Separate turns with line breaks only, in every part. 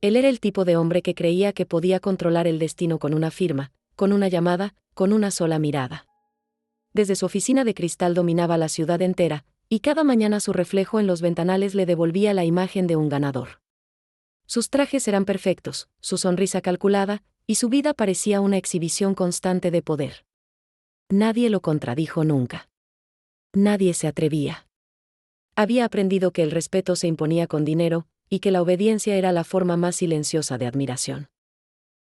Él era el tipo de hombre que creía que podía controlar el destino con una firma, con una llamada, con una sola mirada. Desde su oficina de cristal dominaba la ciudad entera, y cada mañana su reflejo en los ventanales le devolvía la imagen de un ganador. Sus trajes eran perfectos, su sonrisa calculada, y su vida parecía una exhibición constante de poder. Nadie lo contradijo nunca. Nadie se atrevía. Había aprendido que el respeto se imponía con dinero, y que la obediencia era la forma más silenciosa de admiración.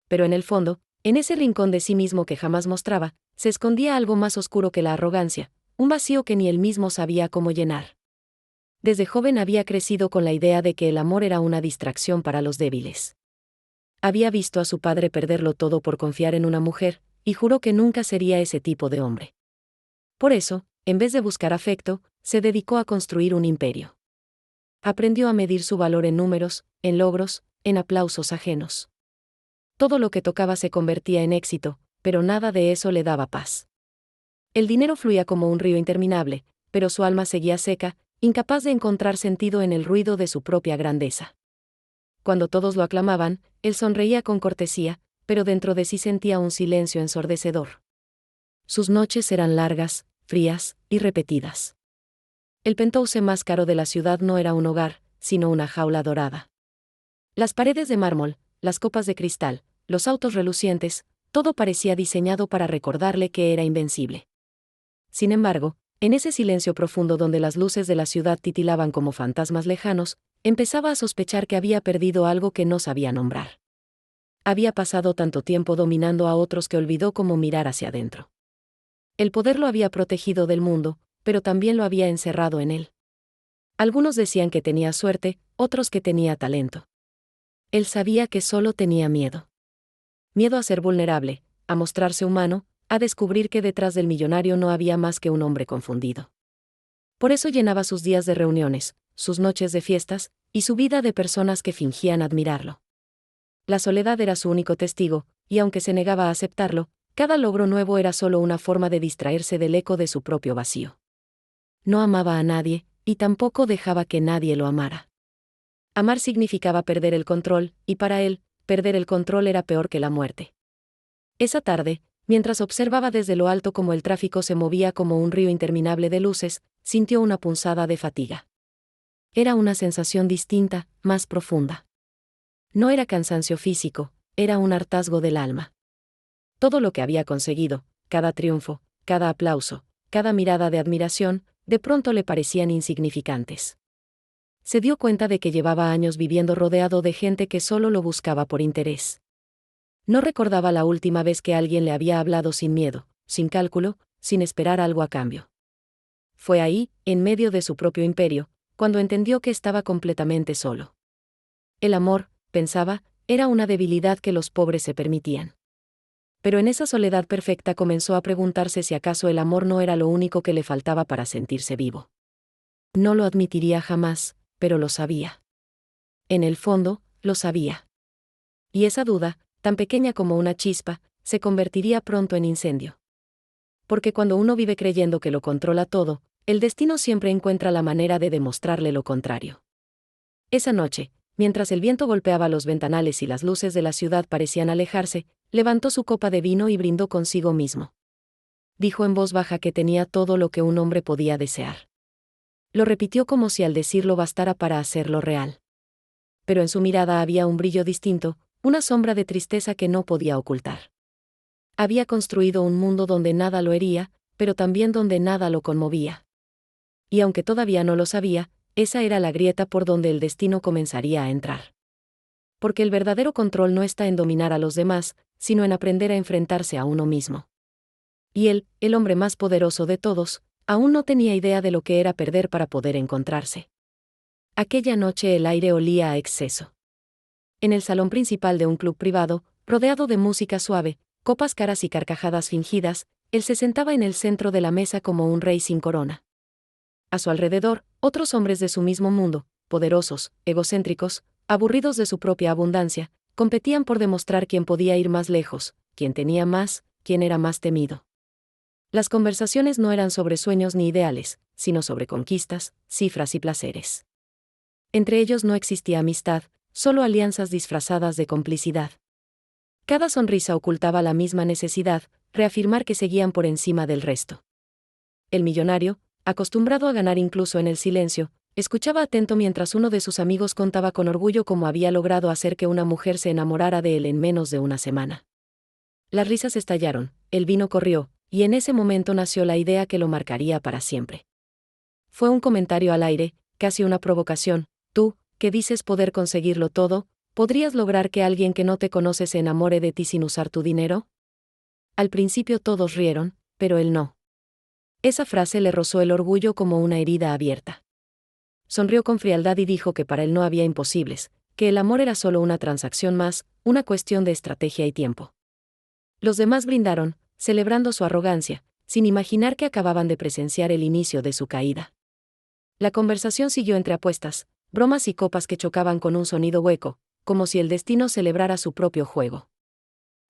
Pero en el fondo, en ese rincón de sí mismo que jamás mostraba, se escondía algo más oscuro que la arrogancia, un vacío que ni él mismo sabía cómo llenar. Desde joven había crecido con la idea de que el amor era una distracción para los débiles. Había visto a su padre perderlo todo por confiar en una mujer, y juró que nunca sería ese tipo de hombre. Por eso, en vez de buscar afecto, se dedicó a construir un imperio. Aprendió a medir su valor en números, en logros, en aplausos ajenos. Todo lo que tocaba se convertía en éxito, pero nada de eso le daba paz. El dinero fluía como un río interminable, pero su alma seguía seca, incapaz de encontrar sentido en el ruido de su propia grandeza. Cuando todos lo aclamaban, él sonreía con cortesía, pero dentro de sí sentía un silencio ensordecedor. Sus noches eran largas, frías y repetidas. El penthouse más caro de la ciudad no era un hogar, sino una jaula dorada. Las paredes de mármol, las copas de cristal, los autos relucientes, todo parecía diseñado para recordarle que era invencible. Sin embargo, en ese silencio profundo donde las luces de la ciudad titilaban como fantasmas lejanos, empezaba a sospechar que había perdido algo que no sabía nombrar. Había pasado tanto tiempo dominando a otros que olvidó cómo mirar hacia adentro. El poder lo había protegido del mundo, pero también lo había encerrado en él. Algunos decían que tenía suerte, otros que tenía talento. Él sabía que solo tenía miedo. Miedo a ser vulnerable, a mostrarse humano, a descubrir que detrás del millonario no había más que un hombre confundido. Por eso llenaba sus días de reuniones, sus noches de fiestas, y su vida de personas que fingían admirarlo. La soledad era su único testigo, y aunque se negaba a aceptarlo, cada logro nuevo era solo una forma de distraerse del eco de su propio vacío. No amaba a nadie, y tampoco dejaba que nadie lo amara. Amar significaba perder el control, y para él, perder el control era peor que la muerte. Esa tarde, mientras observaba desde lo alto cómo el tráfico se movía como un río interminable de luces, sintió una punzada de fatiga. Era una sensación distinta, más profunda. No era cansancio físico, era un hartazgo del alma. Todo lo que había conseguido, cada triunfo, cada aplauso, cada mirada de admiración, de pronto le parecían insignificantes. Se dio cuenta de que llevaba años viviendo rodeado de gente que solo lo buscaba por interés. No recordaba la última vez que alguien le había hablado sin miedo, sin cálculo, sin esperar algo a cambio. Fue ahí, en medio de su propio imperio, cuando entendió que estaba completamente solo. El amor, pensaba, era una debilidad que los pobres se permitían. Pero en esa soledad perfecta comenzó a preguntarse si acaso el amor no era lo único que le faltaba para sentirse vivo. No lo admitiría jamás, pero lo sabía. En el fondo, lo sabía. Y esa duda, tan pequeña como una chispa, se convertiría pronto en incendio. Porque cuando uno vive creyendo que lo controla todo, el destino siempre encuentra la manera de demostrarle lo contrario. Esa noche, mientras el viento golpeaba los ventanales y las luces de la ciudad parecían alejarse, levantó su copa de vino y brindó consigo mismo. Dijo en voz baja que tenía todo lo que un hombre podía desear. Lo repitió como si al decirlo bastara para hacerlo real. Pero en su mirada había un brillo distinto, una sombra de tristeza que no podía ocultar. Había construido un mundo donde nada lo hería, pero también donde nada lo conmovía. Y aunque todavía no lo sabía, esa era la grieta por donde el destino comenzaría a entrar. Porque el verdadero control no está en dominar a los demás, sino en aprender a enfrentarse a uno mismo. Y él, el hombre más poderoso de todos, aún no tenía idea de lo que era perder para poder encontrarse. Aquella noche el aire olía a exceso. En el salón principal de un club privado, rodeado de música suave, copas caras y carcajadas fingidas, él se sentaba en el centro de la mesa como un rey sin corona. A su alrededor, otros hombres de su mismo mundo, poderosos, egocéntricos, aburridos de su propia abundancia, competían por demostrar quién podía ir más lejos, quién tenía más, quién era más temido. Las conversaciones no eran sobre sueños ni ideales, sino sobre conquistas, cifras y placeres. Entre ellos no existía amistad, solo alianzas disfrazadas de complicidad. Cada sonrisa ocultaba la misma necesidad, reafirmar que seguían por encima del resto. El millonario, acostumbrado a ganar incluso en el silencio, escuchaba atento mientras uno de sus amigos contaba con orgullo cómo había logrado hacer que una mujer se enamorara de él en menos de una semana. Las risas estallaron, el vino corrió, y en ese momento nació la idea que lo marcaría para siempre. Fue un comentario al aire, casi una provocación. Tú, que dices poder conseguirlo todo, ¿podrías lograr que alguien que no te conoce se enamore de ti sin usar tu dinero? Al principio todos rieron, pero él no. Esa frase le rozó el orgullo como una herida abierta. Sonrió con frialdad y dijo que para él no había imposibles, que el amor era solo una transacción más, una cuestión de estrategia y tiempo. Los demás brindaron, celebrando su arrogancia, sin imaginar que acababan de presenciar el inicio de su caída. La conversación siguió entre apuestas, bromas y copas que chocaban con un sonido hueco, como si el destino celebrara su propio juego.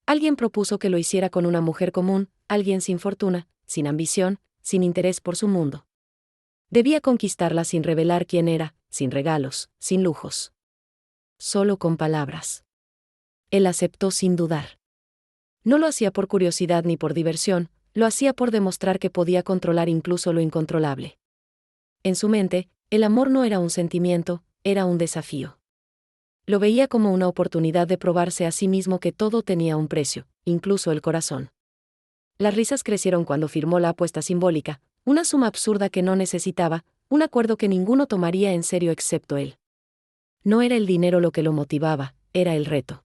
Alguien propuso que lo hiciera con una mujer común, alguien sin fortuna, sin ambición, sin interés por su mundo. Debía conquistarla sin revelar quién era, sin regalos, sin lujos. Solo con palabras. Él aceptó sin dudar. No lo hacía por curiosidad ni por diversión, lo hacía por demostrar que podía controlar incluso lo incontrolable. En su mente, el amor no era un sentimiento, era un desafío. Lo veía como una oportunidad de probarse a sí mismo que todo tenía un precio, incluso el corazón. Las risas crecieron cuando firmó la apuesta simbólica, una suma absurda que no necesitaba, un acuerdo que ninguno tomaría en serio excepto él. No era el dinero lo que lo motivaba, era el reto.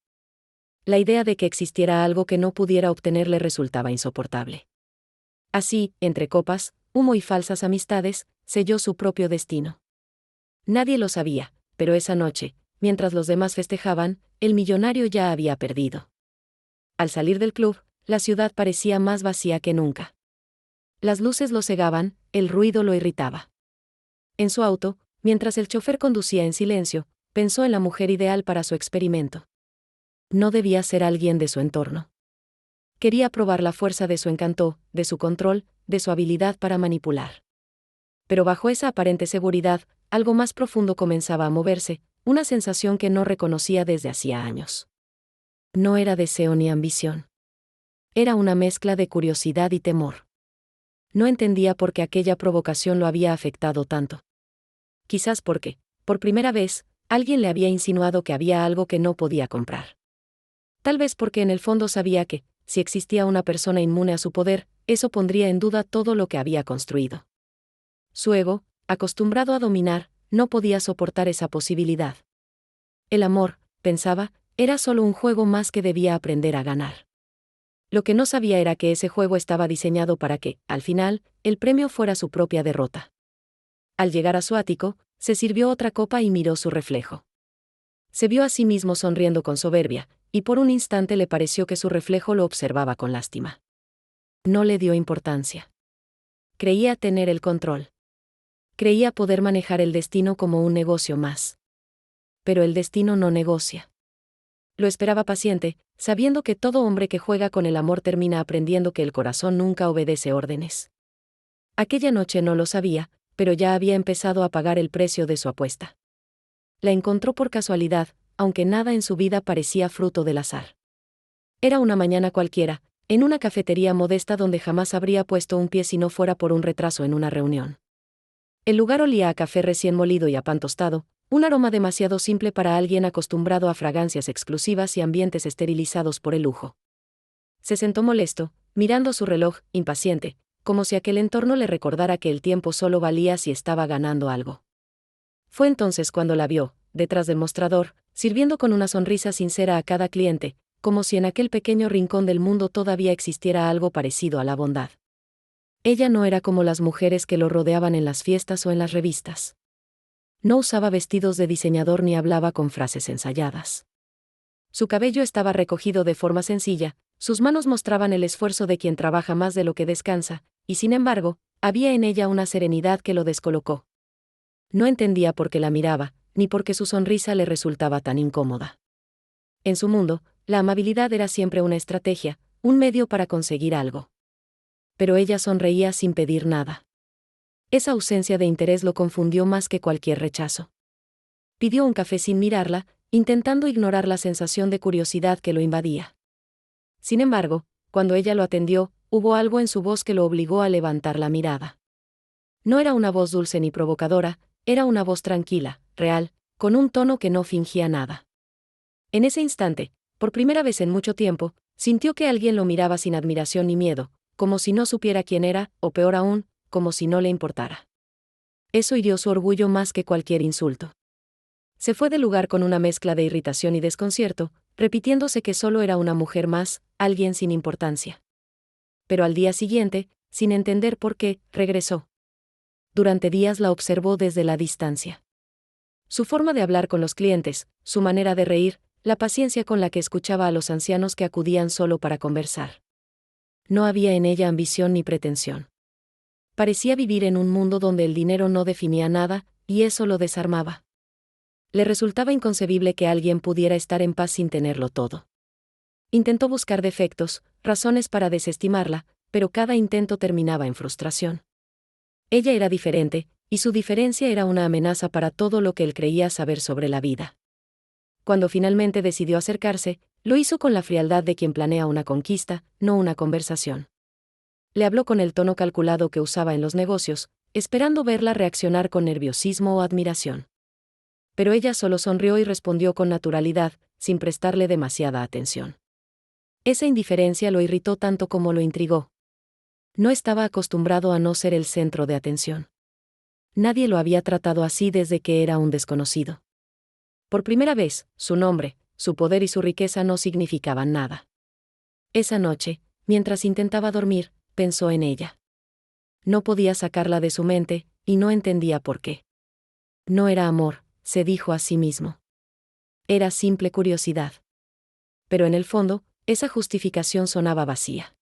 La idea de que existiera algo que no pudiera obtener le resultaba insoportable. Así, entre copas, humo y falsas amistades, selló su propio destino. Nadie lo sabía, pero esa noche, mientras los demás festejaban, el millonario ya había perdido. Al salir del club, la ciudad parecía más vacía que nunca. Las luces lo cegaban, el ruido lo irritaba. En su auto, mientras el chofer conducía en silencio, pensó en la mujer ideal para su experimento. No debía ser alguien de su entorno. Quería probar la fuerza de su encanto, de su control, de su habilidad para manipular. Pero bajo esa aparente seguridad, algo más profundo comenzaba a moverse, una sensación que no reconocía desde hacía años. No era deseo ni ambición. Era una mezcla de curiosidad y temor. No entendía por qué aquella provocación lo había afectado tanto. Quizás porque, por primera vez, alguien le había insinuado que había algo que no podía comprar. Tal vez porque en el fondo sabía que, si existía una persona inmune a su poder, eso pondría en duda todo lo que había construido. Su ego, acostumbrado a dominar, no podía soportar esa posibilidad. El amor, pensaba, era solo un juego más que debía aprender a ganar. Lo que no sabía era que ese juego estaba diseñado para que, al final, el premio fuera su propia derrota. Al llegar a su ático, se sirvió otra copa y miró su reflejo. Se vio a sí mismo sonriendo con soberbia, y por un instante le pareció que su reflejo lo observaba con lástima. No le dio importancia. Creía tener el control. Creía poder manejar el destino como un negocio más. Pero el destino no negocia. Lo esperaba paciente, sabiendo que todo hombre que juega con el amor termina aprendiendo que el corazón nunca obedece órdenes. Aquella noche no lo sabía, pero ya había empezado a pagar el precio de su apuesta. La encontró por casualidad, aunque nada en su vida parecía fruto del azar. Era una mañana cualquiera, en una cafetería modesta donde jamás habría puesto un pie si no fuera por un retraso en una reunión. El lugar olía a café recién molido y a pan tostado, un aroma demasiado simple para alguien acostumbrado a fragancias exclusivas y ambientes esterilizados por el lujo. Se sentó molesto, mirando su reloj, impaciente, como si aquel entorno le recordara que el tiempo solo valía si estaba ganando algo. Fue entonces cuando la vio, detrás del mostrador, sirviendo con una sonrisa sincera a cada cliente, como si en aquel pequeño rincón del mundo todavía existiera algo parecido a la bondad. Ella no era como las mujeres que lo rodeaban en las fiestas o en las revistas. No usaba vestidos de diseñador ni hablaba con frases ensayadas. Su cabello estaba recogido de forma sencilla, sus manos mostraban el esfuerzo de quien trabaja más de lo que descansa, y sin embargo, había en ella una serenidad que lo descolocó. No entendía por qué la miraba, ni por qué su sonrisa le resultaba tan incómoda. En su mundo, la amabilidad era siempre una estrategia, un medio para conseguir algo. Pero ella sonreía sin pedir nada. Esa ausencia de interés lo confundió más que cualquier rechazo. Pidió un café sin mirarla, intentando ignorar la sensación de curiosidad que lo invadía. Sin embargo, cuando ella lo atendió, hubo algo en su voz que lo obligó a levantar la mirada. No era una voz dulce ni provocadora, era una voz tranquila, real, con un tono que no fingía nada. En ese instante, por primera vez en mucho tiempo, sintió que alguien lo miraba sin admiración ni miedo, como si no supiera quién era, o peor aún, como si no le importara. Eso hirió su orgullo más que cualquier insulto. Se fue del lugar con una mezcla de irritación y desconcierto, repitiéndose que solo era una mujer más, alguien sin importancia. Pero al día siguiente, sin entender por qué, regresó. Durante días la observó desde la distancia. Su forma de hablar con los clientes, su manera de reír, la paciencia con la que escuchaba a los ancianos que acudían solo para conversar. No había en ella ambición ni pretensión. Parecía vivir en un mundo donde el dinero no definía nada, y eso lo desarmaba. Le resultaba inconcebible que alguien pudiera estar en paz sin tenerlo todo. Intentó buscar defectos, razones para desestimarla, pero cada intento terminaba en frustración. Ella era diferente, y su diferencia era una amenaza para todo lo que él creía saber sobre la vida. Cuando finalmente decidió acercarse, lo hizo con la frialdad de quien planea una conquista, no una conversación. Le habló con el tono calculado que usaba en los negocios, esperando verla reaccionar con nerviosismo o admiración. Pero ella solo sonrió y respondió con naturalidad, sin prestarle demasiada atención. Esa indiferencia lo irritó tanto como lo intrigó. No estaba acostumbrado a no ser el centro de atención. Nadie lo había tratado así desde que era un desconocido. Por primera vez, su nombre, su poder y su riqueza no significaban nada. Esa noche, mientras intentaba dormir, pensó en ella. No podía sacarla de su mente, y no entendía por qué. No era amor, se dijo a sí mismo. Era simple curiosidad. Pero en el fondo, esa justificación sonaba vacía.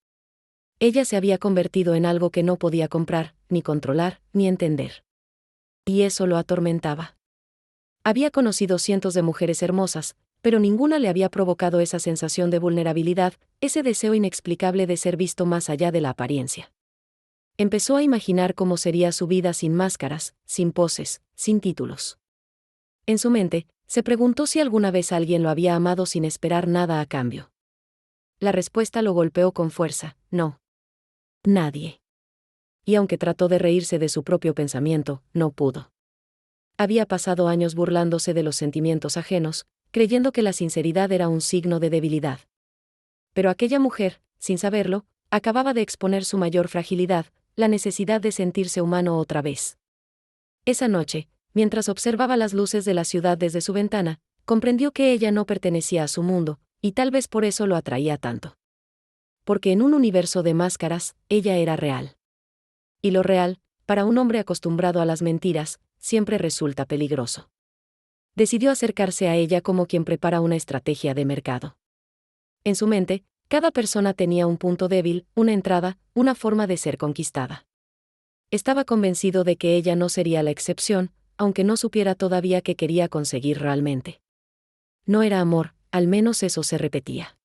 Ella se había convertido en algo que no podía comprar, ni controlar, ni entender. Y eso lo atormentaba. Había conocido cientos de mujeres hermosas, pero ninguna le había provocado esa sensación de vulnerabilidad, ese deseo inexplicable de ser visto más allá de la apariencia. Empezó a imaginar cómo sería su vida sin máscaras, sin poses, sin títulos. En su mente, se preguntó si alguna vez alguien lo había amado sin esperar nada a cambio. La respuesta lo golpeó con fuerza: no. Nadie. Y aunque trató de reírse de su propio pensamiento, no pudo. Había pasado años burlándose de los sentimientos ajenos, creyendo que la sinceridad era un signo de debilidad. Pero aquella mujer, sin saberlo, acababa de exponer su mayor fragilidad, la necesidad de sentirse humano otra vez. Esa noche, mientras observaba las luces de la ciudad desde su ventana, comprendió que ella no pertenecía a su mundo, y tal vez por eso lo atraía tanto. Porque en un universo de máscaras, ella era real. Y lo real, para un hombre acostumbrado a las mentiras, siempre resulta peligroso. Decidió acercarse a ella como quien prepara una estrategia de mercado. En su mente, cada persona tenía un punto débil, una entrada, una forma de ser conquistada. Estaba convencido de que ella no sería la excepción, aunque no supiera todavía qué quería conseguir realmente. No era amor, al menos eso se repetía.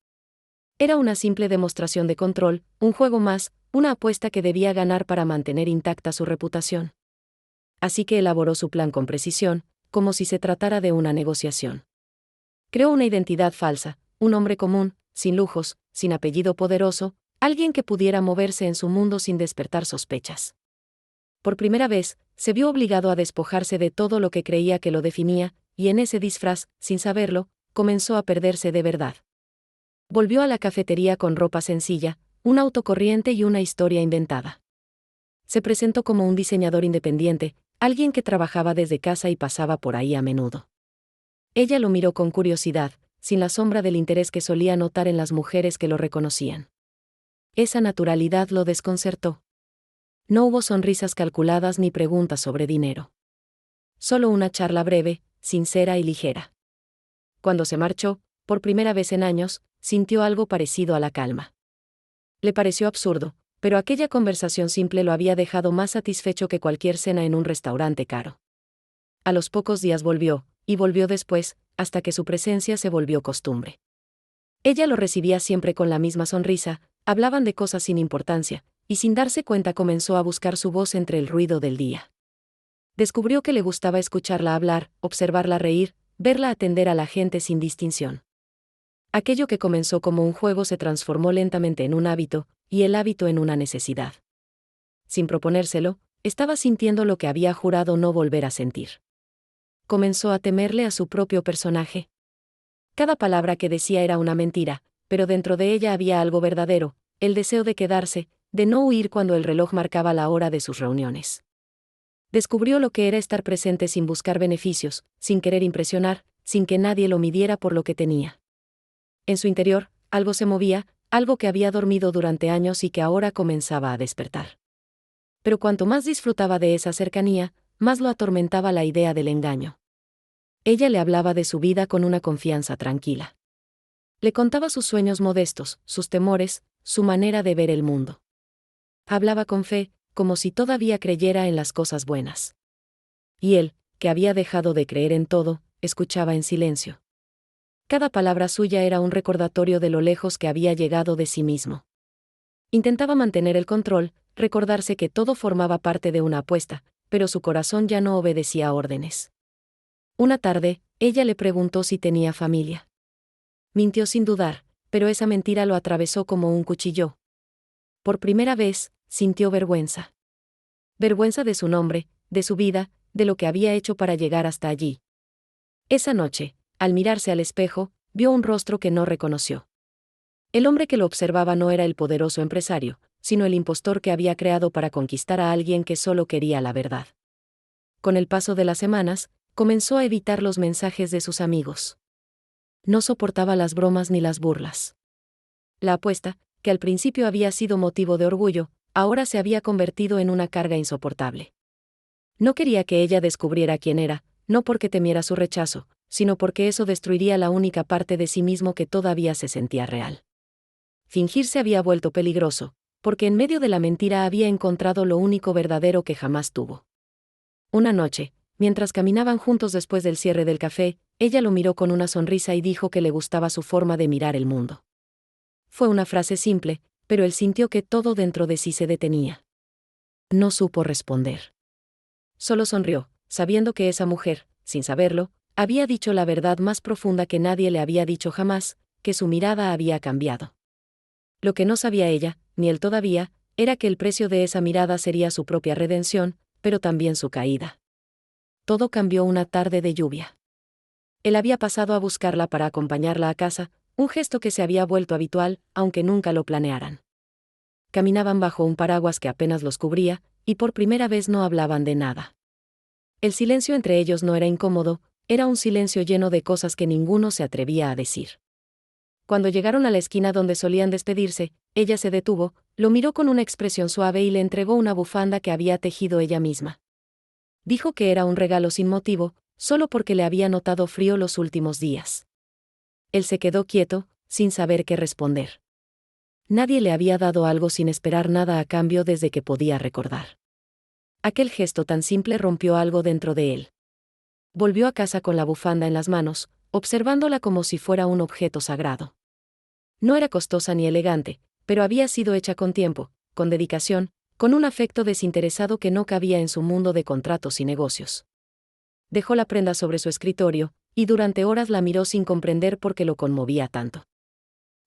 Era una simple demostración de control, un juego más, una apuesta que debía ganar para mantener intacta su reputación. Así que elaboró su plan con precisión, como si se tratara de una negociación. Creó una identidad falsa, un hombre común, sin lujos, sin apellido poderoso, alguien que pudiera moverse en su mundo sin despertar sospechas. Por primera vez, se vio obligado a despojarse de todo lo que creía que lo definía, y en ese disfraz, sin saberlo, comenzó a perderse de verdad. Volvió a la cafetería con ropa sencilla, un auto corriente y una historia inventada. Se presentó como un diseñador independiente, alguien que trabajaba desde casa y pasaba por ahí a menudo. Ella lo miró con curiosidad, sin la sombra del interés que solía notar en las mujeres que lo reconocían. Esa naturalidad lo desconcertó. No hubo sonrisas calculadas ni preguntas sobre dinero. Solo una charla breve, sincera y ligera. Cuando se marchó, por primera vez en años, sintió algo parecido a la calma. Le pareció absurdo, pero aquella conversación simple lo había dejado más satisfecho que cualquier cena en un restaurante caro. A los pocos días volvió, y volvió después, hasta que su presencia se volvió costumbre. Ella lo recibía siempre con la misma sonrisa, hablaban de cosas sin importancia, y sin darse cuenta comenzó a buscar su voz entre el ruido del día. Descubrió que le gustaba escucharla hablar, observarla reír, verla atender a la gente sin distinción. Aquello que comenzó como un juego se transformó lentamente en un hábito, y el hábito en una necesidad. Sin proponérselo, estaba sintiendo lo que había jurado no volver a sentir. Comenzó a temerle a su propio personaje. Cada palabra que decía era una mentira, pero dentro de ella había algo verdadero, el deseo de quedarse, de no huir cuando el reloj marcaba la hora de sus reuniones. Descubrió lo que era estar presente sin buscar beneficios, sin querer impresionar, sin que nadie lo midiera por lo que tenía. En su interior, algo se movía, algo que había dormido durante años y que ahora comenzaba a despertar. Pero cuanto más disfrutaba de esa cercanía, más lo atormentaba la idea del engaño. Ella le hablaba de su vida con una confianza tranquila. Le contaba sus sueños modestos, sus temores, su manera de ver el mundo. Hablaba con fe, como si todavía creyera en las cosas buenas. Y él, que había dejado de creer en todo, escuchaba en silencio. Cada palabra suya era un recordatorio de lo lejos que había llegado de sí mismo. Intentaba mantener el control, recordarse que todo formaba parte de una apuesta, pero su corazón ya no obedecía órdenes. Una tarde, ella le preguntó si tenía familia. Mintió sin dudar, pero esa mentira lo atravesó como un cuchillo. Por primera vez, sintió vergüenza. Vergüenza de su nombre, de su vida, de lo que había hecho para llegar hasta allí. Esa noche, al mirarse al espejo, vio un rostro que no reconoció. El hombre que lo observaba no era el poderoso empresario, sino el impostor que había creado para conquistar a alguien que solo quería la verdad. Con el paso de las semanas, comenzó a evitar los mensajes de sus amigos. No soportaba las bromas ni las burlas. La apuesta, que al principio había sido motivo de orgullo, ahora se había convertido en una carga insoportable. No quería que ella descubriera quién era, no porque temiera su rechazo, sino porque eso destruiría la única parte de sí mismo que todavía se sentía real. Fingir se había vuelto peligroso, porque en medio de la mentira había encontrado lo único verdadero que jamás tuvo. Una noche, mientras caminaban juntos después del cierre del café, ella lo miró con una sonrisa y dijo que le gustaba su forma de mirar el mundo. Fue una frase simple, pero él sintió que todo dentro de sí se detenía. No supo responder. Solo sonrió, sabiendo que esa mujer, sin saberlo, había dicho la verdad más profunda que nadie le había dicho jamás, que su mirada había cambiado. Lo que no sabía ella, ni él todavía, era que el precio de esa mirada sería su propia redención, pero también su caída. Todo cambió una tarde de lluvia. Él había pasado a buscarla para acompañarla a casa, un gesto que se había vuelto habitual, aunque nunca lo planearan. Caminaban bajo un paraguas que apenas los cubría, y por primera vez no hablaban de nada. El silencio entre ellos no era incómodo, era un silencio lleno de cosas que ninguno se atrevía a decir. Cuando llegaron a la esquina donde solían despedirse, ella se detuvo, lo miró con una expresión suave y le entregó una bufanda que había tejido ella misma. Dijo que era un regalo sin motivo, solo porque le había notado frío los últimos días. Él se quedó quieto, sin saber qué responder. Nadie le había dado algo sin esperar nada a cambio desde que podía recordar. Aquel gesto tan simple rompió algo dentro de él. Volvió a casa con la bufanda en las manos, observándola como si fuera un objeto sagrado. No era costosa ni elegante, pero había sido hecha con tiempo, con dedicación, con un afecto desinteresado que no cabía en su mundo de contratos y negocios. Dejó la prenda sobre su escritorio, y durante horas la miró sin comprender por qué lo conmovía tanto.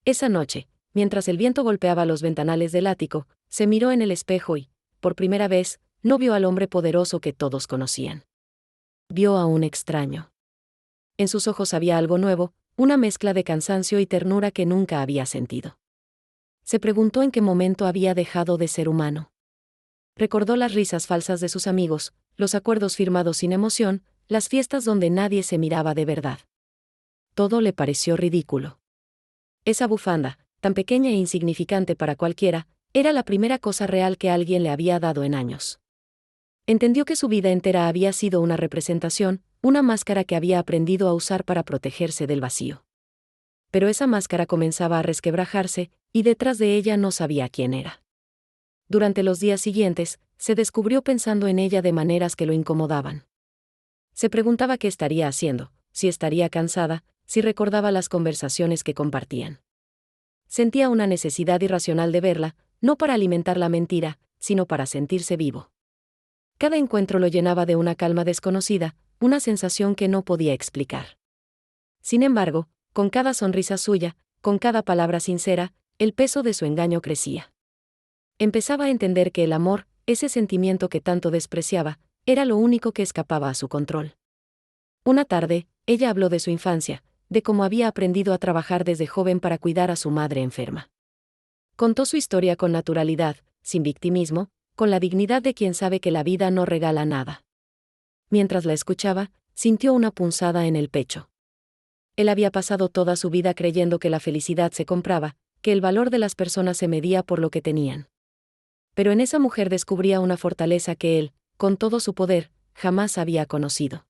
Esa noche, mientras el viento golpeaba los ventanales del ático, se miró en el espejo y, por primera vez, no vio al hombre poderoso que todos conocían. Vio a un extraño. En sus ojos había algo nuevo, una mezcla de cansancio y ternura que nunca había sentido. Se preguntó en qué momento había dejado de ser humano. Recordó las risas falsas de sus amigos, los acuerdos firmados sin emoción, las fiestas donde nadie se miraba de verdad. Todo le pareció ridículo. Esa bufanda, tan pequeña e insignificante para cualquiera, era la primera cosa real que alguien le había dado en años. Entendió que su vida entera había sido una representación, una máscara que había aprendido a usar para protegerse del vacío. Pero esa máscara comenzaba a resquebrajarse, y detrás de ella no sabía quién era. Durante los días siguientes, se descubrió pensando en ella de maneras que lo incomodaban. Se preguntaba qué estaría haciendo, si estaría cansada, si recordaba las conversaciones que compartían. Sentía una necesidad irracional de verla, no para alimentar la mentira, sino para sentirse vivo. Cada encuentro lo llenaba de una calma desconocida, una sensación que no podía explicar. Sin embargo, con cada sonrisa suya, con cada palabra sincera, el peso de su engaño crecía. Empezaba a entender que el amor, ese sentimiento que tanto despreciaba, era lo único que escapaba a su control. Una tarde, ella habló de su infancia, de cómo había aprendido a trabajar desde joven para cuidar a su madre enferma. Contó su historia con naturalidad, sin victimismo, con la dignidad de quien sabe que la vida no regala nada. Mientras la escuchaba, sintió una punzada en el pecho. Él había pasado toda su vida creyendo que la felicidad se compraba, que el valor de las personas se medía por lo que tenían. Pero en esa mujer descubría una fortaleza que él, con todo su poder, jamás había conocido.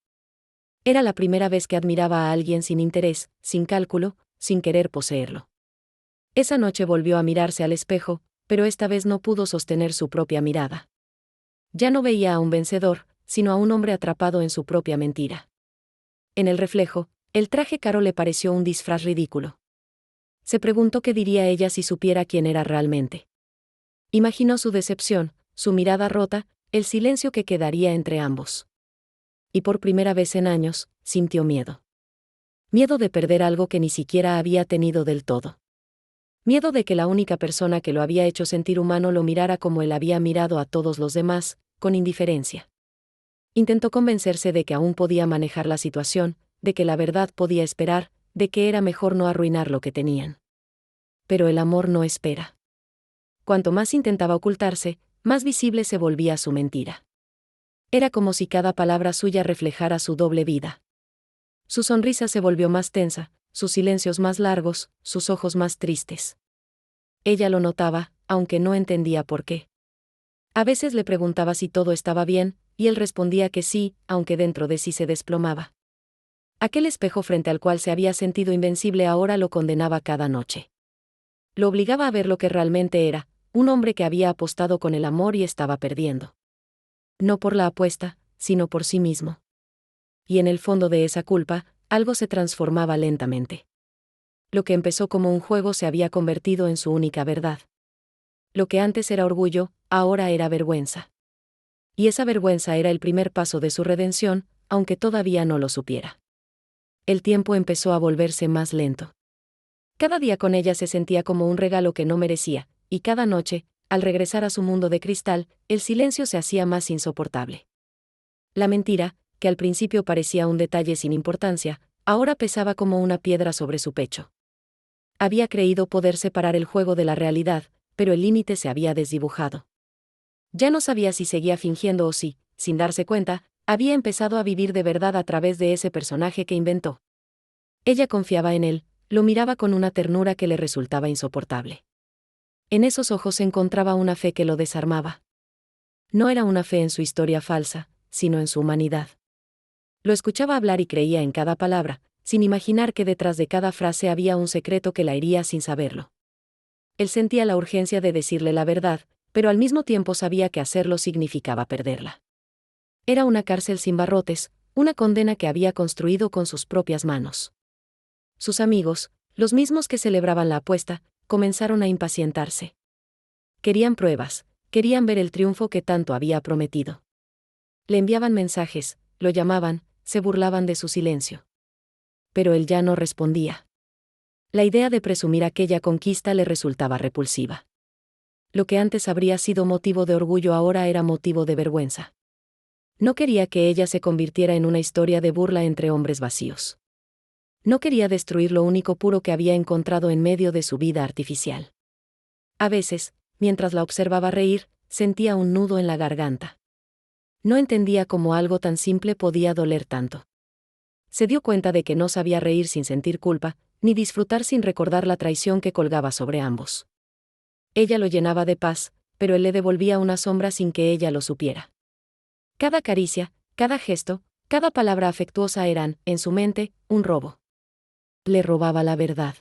Era la primera vez que admiraba a alguien sin interés, sin cálculo, sin querer poseerlo. Esa noche volvió a mirarse al espejo, pero esta vez no pudo sostener su propia mirada. Ya no veía a un vencedor, sino a un hombre atrapado en su propia mentira. En el reflejo, el traje caro le pareció un disfraz ridículo. Se preguntó qué diría ella si supiera quién era realmente. Imaginó su decepción, su mirada rota, el silencio que quedaría entre ambos. Y por primera vez en años, sintió miedo. Miedo de perder algo que ni siquiera había tenido del todo. Miedo de que la única persona que lo había hecho sentir humano lo mirara como él había mirado a todos los demás, con indiferencia. Intentó convencerse de que aún podía manejar la situación, de que la verdad podía esperar, de que era mejor no arruinar lo que tenían. Pero el amor no espera. Cuanto más intentaba ocultarse, más visible se volvía su mentira. Era como si cada palabra suya reflejara su doble vida. Su sonrisa se volvió más tensa, sus silencios más largos, sus ojos más tristes. Ella lo notaba, aunque no entendía por qué. A veces le preguntaba si todo estaba bien, y él respondía que sí, aunque dentro de sí se desplomaba. Aquel espejo frente al cual se había sentido invencible ahora lo condenaba cada noche. Lo obligaba a ver lo que realmente era, un hombre que había apostado con el amor y estaba perdiendo. No por la apuesta, sino por sí mismo. Y en el fondo de esa culpa, algo se transformaba lentamente. Lo que empezó como un juego se había convertido en su única verdad. Lo que antes era orgullo, ahora era vergüenza. Y esa vergüenza era el primer paso de su redención, aunque todavía no lo supiera. El tiempo empezó a volverse más lento. Cada día con ella se sentía como un regalo que no merecía, y cada noche, al regresar a su mundo de cristal, el silencio se hacía más insoportable. La mentira, que al principio parecía un detalle sin importancia, ahora pesaba como una piedra sobre su pecho. Había creído poder separar el juego de la realidad, pero el límite se había desdibujado. Ya no sabía si seguía fingiendo o si, sin darse cuenta, había empezado a vivir de verdad a través de ese personaje que inventó. Ella confiaba en él, lo miraba con una ternura que le resultaba insoportable. En esos ojos se encontraba una fe que lo desarmaba. No era una fe en su historia falsa, sino en su humanidad. Lo escuchaba hablar y creía en cada palabra, sin imaginar que detrás de cada frase había un secreto que la hería sin saberlo. Él sentía la urgencia de decirle la verdad, pero al mismo tiempo sabía que hacerlo significaba perderla. Era una cárcel sin barrotes, una condena que había construido con sus propias manos. Sus amigos, los mismos que celebraban la apuesta, comenzaron a impacientarse. Querían pruebas, querían ver el triunfo que tanto había prometido. Le enviaban mensajes, lo llamaban, se burlaban de su silencio. Pero él ya no respondía. La idea de presumir aquella conquista le resultaba repulsiva. Lo que antes habría sido motivo de orgullo ahora era motivo de vergüenza. No quería que ella se convirtiera en una historia de burla entre hombres vacíos. No quería destruir lo único puro que había encontrado en medio de su vida artificial. A veces, mientras la observaba reír, sentía un nudo en la garganta. No entendía cómo algo tan simple podía doler tanto. Se dio cuenta de que no sabía reír sin sentir culpa, ni disfrutar sin recordar la traición que colgaba sobre ambos. Ella lo llenaba de paz, pero él le devolvía una sombra sin que ella lo supiera. Cada caricia, cada gesto, cada palabra afectuosa eran, en su mente, un robo. Le robaba la verdad.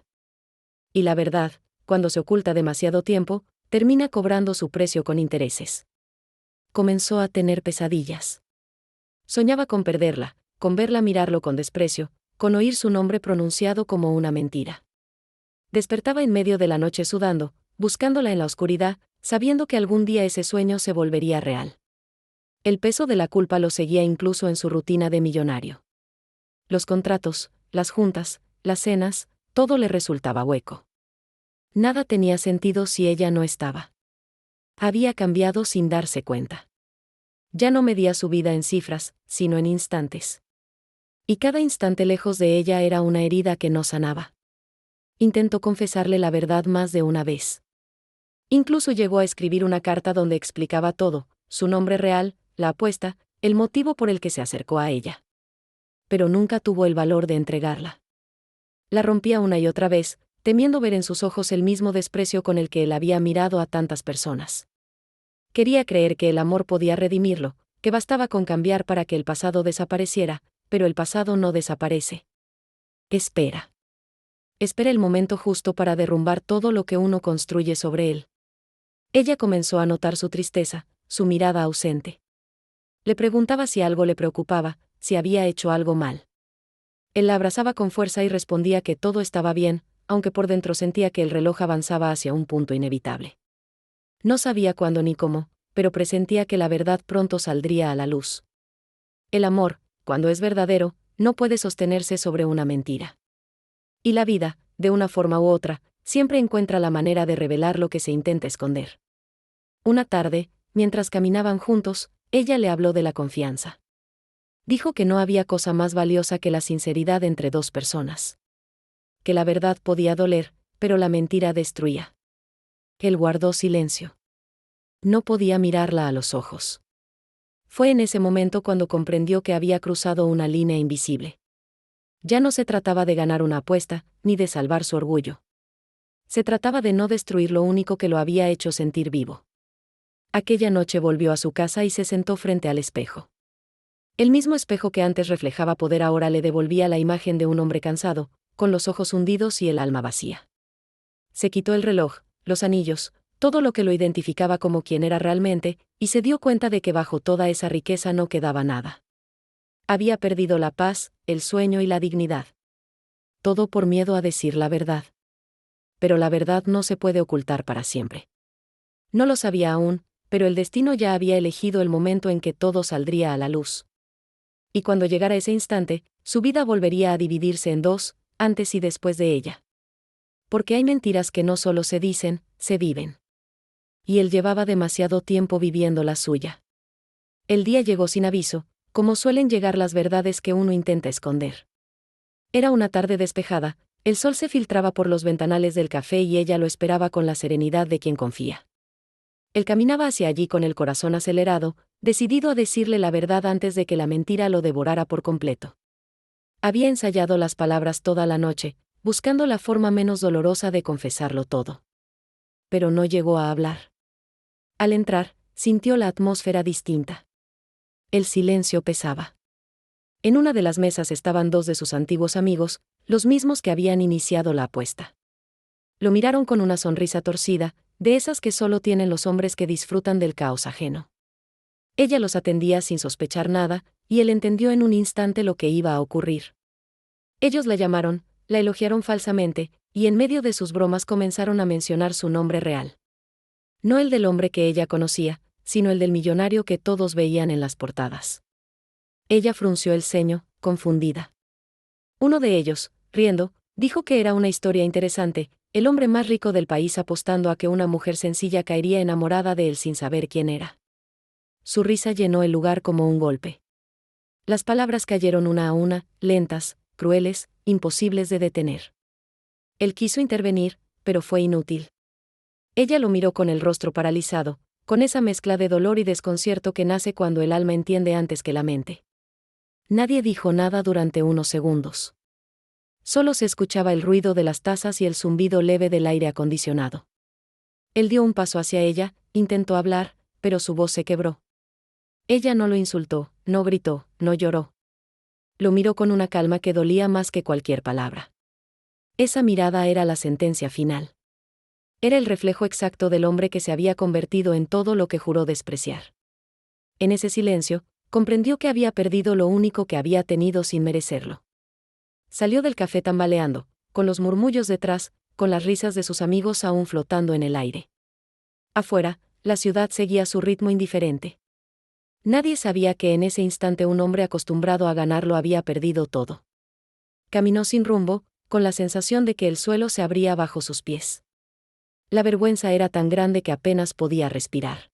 Y la verdad, cuando se oculta demasiado tiempo, termina cobrando su precio con intereses. Comenzó a tener pesadillas. Soñaba con perderla, con verla mirarlo con desprecio, con oír su nombre pronunciado como una mentira. Despertaba en medio de la noche sudando, buscándola en la oscuridad, sabiendo que algún día ese sueño se volvería real. El peso de la culpa lo seguía incluso en su rutina de millonario. Los contratos, las juntas, las cenas, todo le resultaba hueco. Nada tenía sentido si ella no estaba. Había cambiado sin darse cuenta. Ya no medía su vida en cifras, sino en instantes. Y cada instante lejos de ella era una herida que no sanaba. Intentó confesarle la verdad más de una vez. Incluso llegó a escribir una carta donde explicaba todo, su nombre real, la apuesta, el motivo por el que se acercó a ella. Pero nunca tuvo el valor de entregarla. La rompía una y otra vez, temiendo ver en sus ojos el mismo desprecio con el que él había mirado a tantas personas. Quería creer que el amor podía redimirlo, que bastaba con cambiar para que el pasado desapareciera, pero el pasado no desaparece. Espera. Espera el momento justo para derrumbar todo lo que uno construye sobre él. Ella comenzó a notar su tristeza, su mirada ausente. Le preguntaba si algo le preocupaba, si había hecho algo mal. Él la abrazaba con fuerza y respondía que todo estaba bien, aunque por dentro sentía que el reloj avanzaba hacia un punto inevitable. No sabía cuándo ni cómo, pero presentía que la verdad pronto saldría a la luz. El amor, cuando es verdadero, no puede sostenerse sobre una mentira. Y la vida, de una forma u otra, siempre encuentra la manera de revelar lo que se intenta esconder. Una tarde, mientras caminaban juntos, ella le habló de la confianza. Dijo que no había cosa más valiosa que la sinceridad entre dos personas. Que la verdad podía doler, pero la mentira destruía. Él guardó silencio. No podía mirarla a los ojos. Fue en ese momento cuando comprendió que había cruzado una línea invisible. Ya no se trataba de ganar una apuesta, ni de salvar su orgullo. Se trataba de no destruir lo único que lo había hecho sentir vivo. Aquella noche volvió a su casa y se sentó frente al espejo. El mismo espejo que antes reflejaba poder ahora le devolvía la imagen de un hombre cansado, con los ojos hundidos y el alma vacía. Se quitó el reloj, los anillos, todo lo que lo identificaba como quien era realmente, y se dio cuenta de que bajo toda esa riqueza no quedaba nada. Había perdido la paz, el sueño y la dignidad. Todo por miedo a decir la verdad. Pero la verdad no se puede ocultar para siempre. No lo sabía aún, pero el destino ya había elegido el momento en que todo saldría a la luz. Y cuando llegara ese instante, su vida volvería a dividirse en dos, antes y después de ella. Porque hay mentiras que no solo se dicen, se viven. Y él llevaba demasiado tiempo viviendo la suya. El día llegó sin aviso, como suelen llegar las verdades que uno intenta esconder. Era una tarde despejada, el sol se filtraba por los ventanales del café y ella lo esperaba con la serenidad de quien confía. Él caminaba hacia allí con el corazón acelerado, decidido a decirle la verdad antes de que la mentira lo devorara por completo. Había ensayado las palabras toda la noche, buscando la forma menos dolorosa de confesarlo todo. Pero no llegó a hablar. Al entrar, sintió la atmósfera distinta. El silencio pesaba. En una de las mesas estaban dos de sus antiguos amigos, los mismos que habían iniciado la apuesta. Lo miraron con una sonrisa torcida, de esas que solo tienen los hombres que disfrutan del caos ajeno. Ella los atendía sin sospechar nada, y él entendió en un instante lo que iba a ocurrir. Ellos la llamaron, la elogiaron falsamente, y en medio de sus bromas comenzaron a mencionar su nombre real. No el del hombre que ella conocía, sino el del millonario que todos veían en las portadas. Ella frunció el ceño, confundida. Uno de ellos, riendo, dijo que era una historia interesante, el hombre más rico del país apostando a que una mujer sencilla caería enamorada de él sin saber quién era. Su risa llenó el lugar como un golpe. Las palabras cayeron una a una, lentas, crueles, imposibles de detener. Él quiso intervenir, pero fue inútil. Ella lo miró con el rostro paralizado, con esa mezcla de dolor y desconcierto que nace cuando el alma entiende antes que la mente. Nadie dijo nada durante unos segundos. Solo se escuchaba el ruido de las tazas y el zumbido leve del aire acondicionado. Él dio un paso hacia ella, intentó hablar, pero su voz se quebró. Ella no lo insultó, no gritó, no lloró. Lo miró con una calma que dolía más que cualquier palabra. Esa mirada era la sentencia final. Era el reflejo exacto del hombre que se había convertido en todo lo que juró despreciar. En ese silencio, comprendió que había perdido lo único que había tenido sin merecerlo. Salió del café tambaleando, con los murmullos detrás, con las risas de sus amigos aún flotando en el aire. Afuera, la ciudad seguía su ritmo indiferente. Nadie sabía que en ese instante un hombre acostumbrado a ganar lo había perdido todo. caminó sin rumbo, con la sensación de que el suelo se abría bajo sus pies. La vergüenza era tan grande que apenas podía respirar.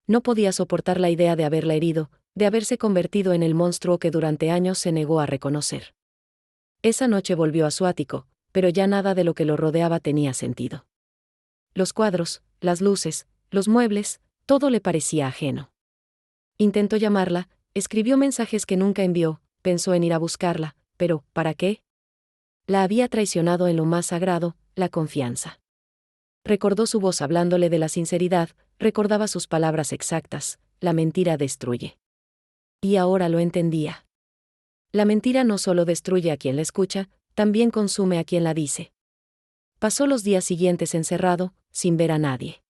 No podía soportar la idea de haberla herido, de haberse convertido en el monstruo que durante años se negó a reconocer. Esa noche volvió a su ático, pero ya nada de lo que lo rodeaba tenía sentido. Los cuadros, las luces, los muebles, todo le parecía ajeno. Intentó llamarla, escribió mensajes que nunca envió, pensó en ir a buscarla, pero ¿para qué? La había traicionado en lo más sagrado, la confianza. Recordó su voz hablándole de la sinceridad, recordaba sus palabras exactas: la mentira destruye. Y ahora lo entendía. La mentira no solo destruye a quien la escucha, también consume a quien la dice. Pasó los días siguientes encerrado, sin ver a nadie.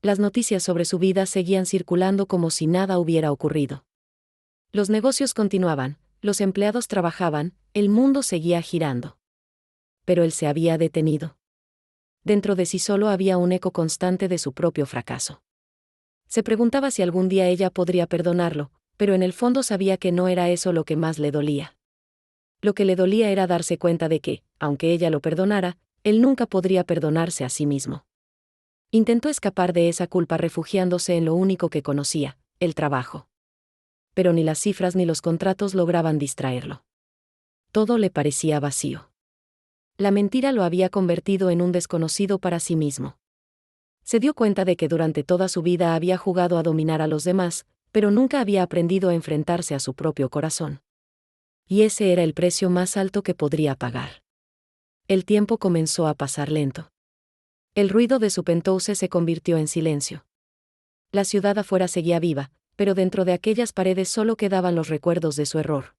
Las noticias sobre su vida seguían circulando como si nada hubiera ocurrido. Los negocios continuaban, los empleados trabajaban, el mundo seguía girando. Pero él se había detenido. Dentro de sí solo había un eco constante de su propio fracaso. Se preguntaba si algún día ella podría perdonarlo, pero en el fondo sabía que no era eso lo que más le dolía. Lo que le dolía era darse cuenta de que, aunque ella lo perdonara, él nunca podría perdonarse a sí mismo. Intentó escapar de esa culpa refugiándose en lo único que conocía, el trabajo. Pero ni las cifras ni los contratos lograban distraerlo. Todo le parecía vacío. La mentira lo había convertido en un desconocido para sí mismo. Se dio cuenta de que durante toda su vida había jugado a dominar a los demás, pero nunca había aprendido a enfrentarse a su propio corazón. Y ese era el precio más alto que podría pagar. El tiempo comenzó a pasar lento. El ruido de su penthouse se convirtió en silencio. La ciudad afuera seguía viva, pero dentro de aquellas paredes solo quedaban los recuerdos de su error.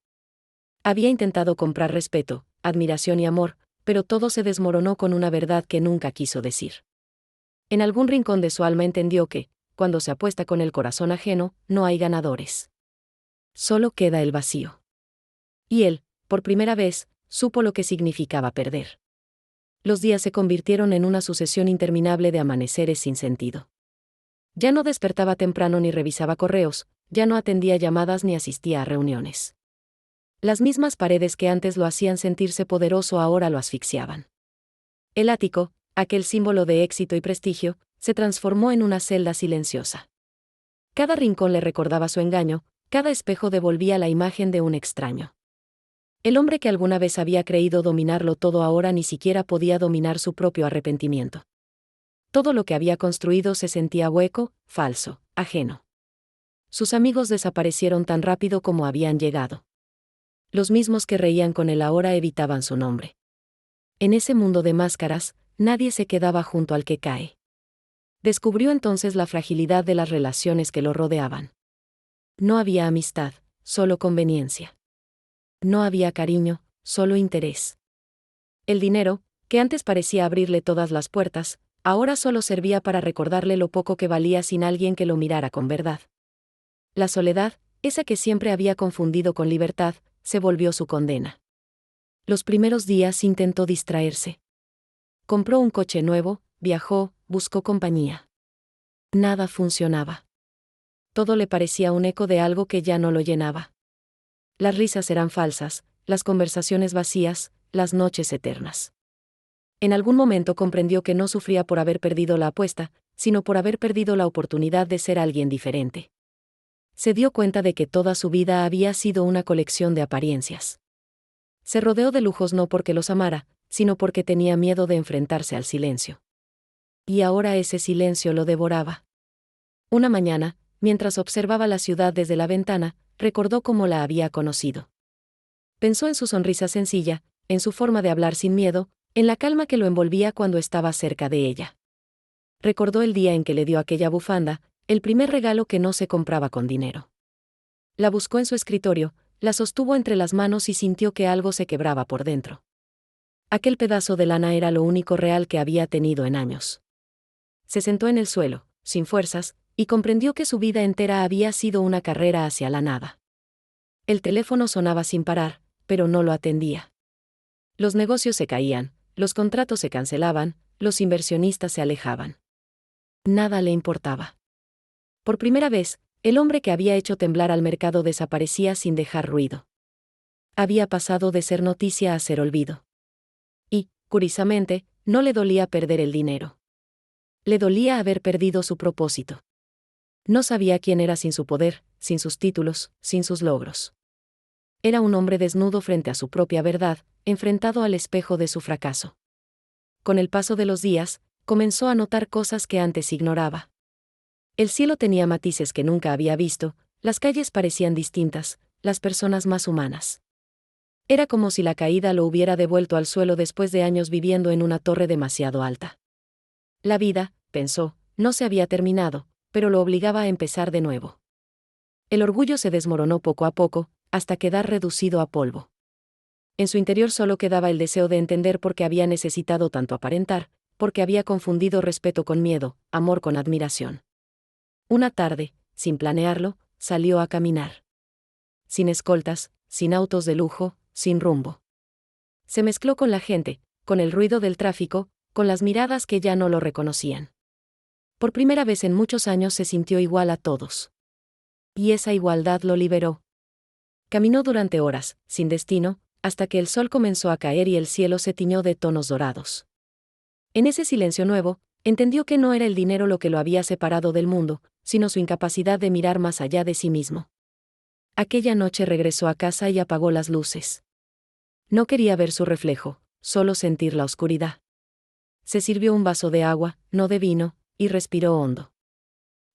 Había intentado comprar respeto, admiración y amor, pero todo se desmoronó con una verdad que nunca quiso decir. En algún rincón de su alma entendió que, cuando se apuesta con el corazón ajeno, no hay ganadores. Solo queda el vacío. Y él, por primera vez, supo lo que significaba perder. Los días se convirtieron en una sucesión interminable de amaneceres sin sentido. Ya no despertaba temprano ni revisaba correos, ya no atendía llamadas ni asistía a reuniones. Las mismas paredes que antes lo hacían sentirse poderoso ahora lo asfixiaban. El ático, aquel símbolo de éxito y prestigio, se transformó en una celda silenciosa. Cada rincón le recordaba su engaño, cada espejo devolvía la imagen de un extraño. El hombre que alguna vez había creído dominarlo todo ahora ni siquiera podía dominar su propio arrepentimiento. Todo lo que había construido se sentía hueco, falso, ajeno. Sus amigos desaparecieron tan rápido como habían llegado. Los mismos que reían con él ahora evitaban su nombre. En ese mundo de máscaras, nadie se quedaba junto al que cae. Descubrió entonces la fragilidad de las relaciones que lo rodeaban. No había amistad, solo conveniencia. No había cariño, solo interés. El dinero, que antes parecía abrirle todas las puertas, ahora solo servía para recordarle lo poco que valía sin alguien que lo mirara con verdad. La soledad, esa que siempre había confundido con libertad, se volvió su condena. Los primeros días intentó distraerse. Compró un coche nuevo, viajó, buscó compañía. Nada funcionaba. Todo le parecía un eco de algo que ya no lo llenaba. Las risas eran falsas, las conversaciones vacías, las noches eternas. En algún momento comprendió que no sufría por haber perdido la apuesta, sino por haber perdido la oportunidad de ser alguien diferente. Se dio cuenta de que toda su vida había sido una colección de apariencias. Se rodeó de lujos no porque los amara, sino porque tenía miedo de enfrentarse al silencio. Y ahora ese silencio lo devoraba. Una mañana, mientras observaba la ciudad desde la ventana, recordó cómo la había conocido. Pensó en su sonrisa sencilla, en su forma de hablar sin miedo, en la calma que lo envolvía cuando estaba cerca de ella. Recordó el día en que le dio aquella bufanda, el primer regalo que no se compraba con dinero. La buscó en su escritorio, la sostuvo entre las manos y sintió que algo se quebraba por dentro. Aquel pedazo de lana era lo único real que había tenido en años. Se sentó en el suelo, sin fuerzas, y comprendió que su vida entera había sido una carrera hacia la nada. El teléfono sonaba sin parar, pero no lo atendía. Los negocios se caían, los contratos se cancelaban, los inversionistas se alejaban. Nada le importaba. Por primera vez, el hombre que había hecho temblar al mercado desaparecía sin dejar ruido. Había pasado de ser noticia a ser olvido. Y, curiosamente, no le dolía perder el dinero. Le dolía haber perdido su propósito. No sabía quién era sin su poder, sin sus títulos, sin sus logros. Era un hombre desnudo frente a su propia verdad, enfrentado al espejo de su fracaso. Con el paso de los días, comenzó a notar cosas que antes ignoraba. El cielo tenía matices que nunca había visto, las calles parecían distintas, las personas más humanas. Era como si la caída lo hubiera devuelto al suelo después de años viviendo en una torre demasiado alta. La vida, pensó, no se había terminado, pero lo obligaba a empezar de nuevo. El orgullo se desmoronó poco a poco, hasta quedar reducido a polvo. En su interior solo quedaba el deseo de entender por qué había necesitado tanto aparentar, porque había confundido respeto con miedo, amor con admiración. Una tarde, sin planearlo, salió a caminar. Sin escoltas, sin autos de lujo, sin rumbo. Se mezcló con la gente, con el ruido del tráfico, con las miradas que ya no lo reconocían. Por primera vez en muchos años se sintió igual a todos. Y esa igualdad lo liberó. Caminó durante horas, sin destino, hasta que el sol comenzó a caer y el cielo se tiñó de tonos dorados. En ese silencio nuevo, entendió que no era el dinero lo que lo había separado del mundo, sino su incapacidad de mirar más allá de sí mismo. Aquella noche regresó a casa y apagó las luces. No quería ver su reflejo, solo sentir la oscuridad. Se sirvió un vaso de agua, no de vino, y respiró hondo.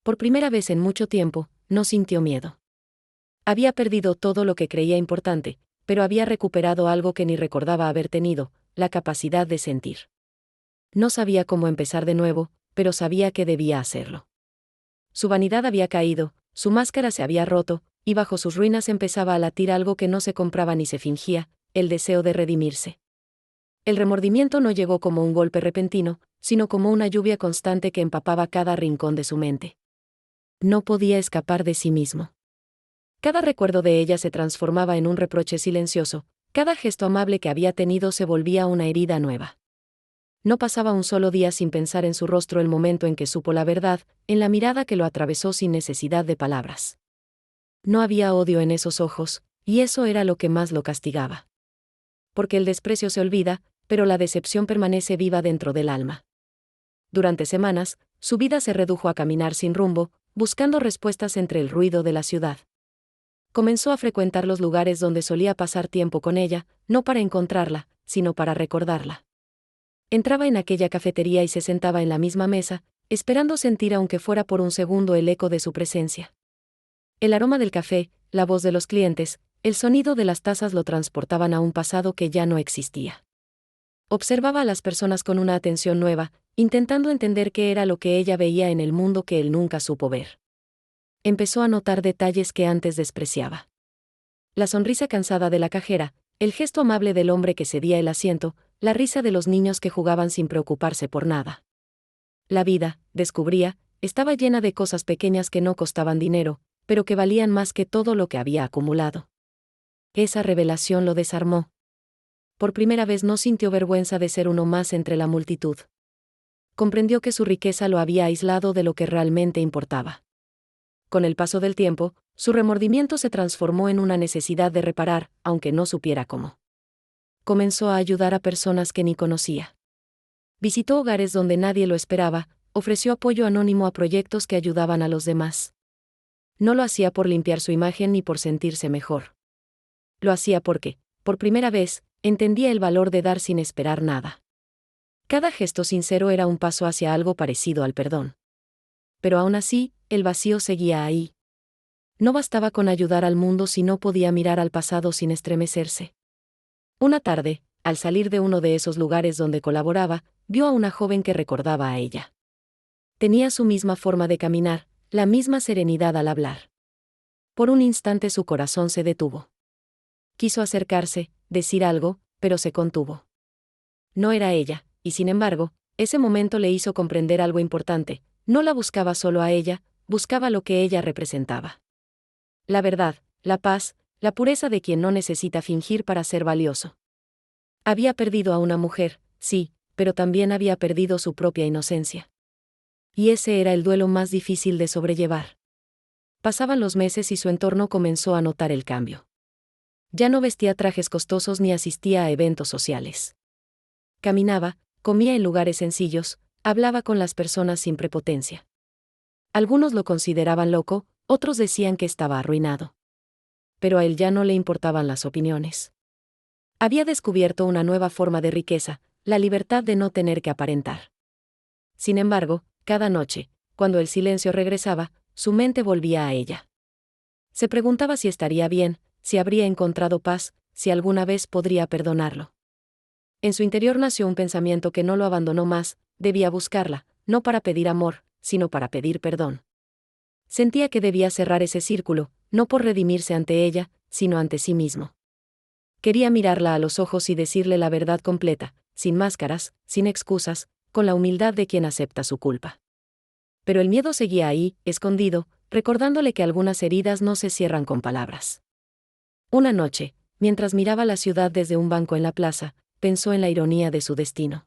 Por primera vez en mucho tiempo, no sintió miedo. Había perdido todo lo que creía importante, pero había recuperado algo que ni recordaba haber tenido, la capacidad de sentir. No sabía cómo empezar de nuevo, pero sabía que debía hacerlo. Su vanidad había caído, su máscara se había roto, y bajo sus ruinas empezaba a latir algo que no se compraba ni se fingía, el deseo de redimirse. El remordimiento no llegó como un golpe repentino, sino como una lluvia constante que empapaba cada rincón de su mente. No podía escapar de sí mismo. Cada recuerdo de ella se transformaba en un reproche silencioso, cada gesto amable que había tenido se volvía una herida nueva. No pasaba un solo día sin pensar en su rostro el momento en que supo la verdad, en la mirada que lo atravesó sin necesidad de palabras. No había odio en esos ojos, y eso era lo que más lo castigaba. Porque el desprecio se olvida, pero la decepción permanece viva dentro del alma. Durante semanas, su vida se redujo a caminar sin rumbo, buscando respuestas entre el ruido de la ciudad. Comenzó a frecuentar los lugares donde solía pasar tiempo con ella, no para encontrarla, sino para recordarla. Entraba en aquella cafetería y se sentaba en la misma mesa, esperando sentir aunque fuera por un segundo el eco de su presencia. El aroma del café, la voz de los clientes, el sonido de las tazas lo transportaban a un pasado que ya no existía. Observaba a las personas con una atención nueva, intentando entender qué era lo que ella veía en el mundo que él nunca supo ver. Empezó a notar detalles que antes despreciaba. La sonrisa cansada de la cajera, el gesto amable del hombre que cedía el asiento, la risa de los niños que jugaban sin preocuparse por nada. La vida, descubría, estaba llena de cosas pequeñas que no costaban dinero, pero que valían más que todo lo que había acumulado. Esa revelación lo desarmó. Por primera vez no sintió vergüenza de ser uno más entre la multitud. Comprendió que su riqueza lo había aislado de lo que realmente importaba. Con el paso del tiempo, su remordimiento se transformó en una necesidad de reparar, aunque no supiera cómo. Comenzó a ayudar a personas que ni conocía. Visitó hogares donde nadie lo esperaba, ofreció apoyo anónimo a proyectos que ayudaban a los demás. No lo hacía por limpiar su imagen ni por sentirse mejor. Lo hacía porque, por primera vez, entendía el valor de dar sin esperar nada. Cada gesto sincero era un paso hacia algo parecido al perdón. Pero aún así, el vacío seguía ahí. No bastaba con ayudar al mundo si no podía mirar al pasado sin estremecerse. Una tarde, al salir de uno de esos lugares donde colaboraba, vio a una joven que recordaba a ella. Tenía su misma forma de caminar, la misma serenidad al hablar. Por un instante su corazón se detuvo. Quiso acercarse, decir algo, pero se contuvo. No era ella, y sin embargo, ese momento le hizo comprender algo importante: no la buscaba solo a ella, buscaba lo que ella representaba. La verdad, la paz, la pureza de quien no necesita fingir para ser valioso. Había perdido a una mujer, sí, pero también había perdido su propia inocencia. Y ese era el duelo más difícil de sobrellevar. Pasaban los meses y su entorno comenzó a notar el cambio. Ya no vestía trajes costosos ni asistía a eventos sociales. Caminaba, comía en lugares sencillos, hablaba con las personas sin prepotencia. Algunos lo consideraban loco, otros decían que estaba arruinado. Pero a él ya no le importaban las opiniones. Había descubierto una nueva forma de riqueza, la libertad de no tener que aparentar. Sin embargo, cada noche, cuando el silencio regresaba, su mente volvía a ella. Se preguntaba si estaría bien, si habría encontrado paz, si alguna vez podría perdonarlo. En su interior nació un pensamiento que no lo abandonó más: debía buscarla, no para pedir amor, sino para pedir perdón. Sentía que debía cerrar ese círculo, no por redimirse ante ella, sino ante sí mismo. Quería mirarla a los ojos y decirle la verdad completa, sin máscaras, sin excusas, con la humildad de quien acepta su culpa. Pero el miedo seguía ahí, escondido, recordándole que algunas heridas no se cierran con palabras. Una noche, mientras miraba la ciudad desde un banco en la plaza, pensó en la ironía de su destino.